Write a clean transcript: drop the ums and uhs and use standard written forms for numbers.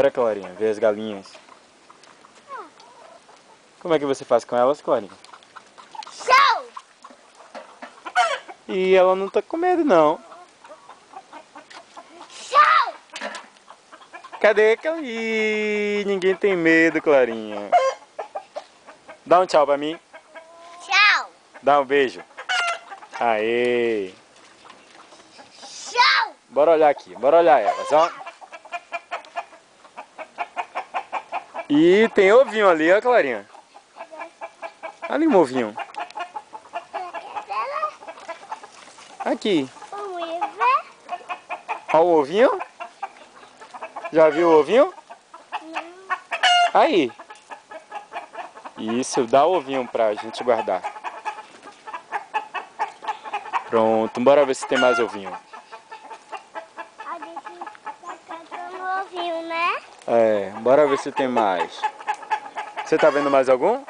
Bora, Clarinha, ver as galinhas. Como é que você faz com elas, Clarinha? Show! E ela não tá com medo, não. Show! Cadê, Clarinha? Ninguém tem medo, Clarinha. Dá um tchau pra mim. Tchau! Dá um beijo. Aê! Show! Bora olhar aqui, bora olhar elas, ó. E tem ovinho ali, ó, Clarinha. Ali um ovinho. Aqui. Vamos ver? Ó o ovinho. Já viu o ovinho? Aí. Isso, dá o ovinho pra gente guardar. Pronto, bora ver se tem mais ovinho. A gente tá cantando ovinho, né? É, bora ver se tem mais. Você tá vendo mais algum?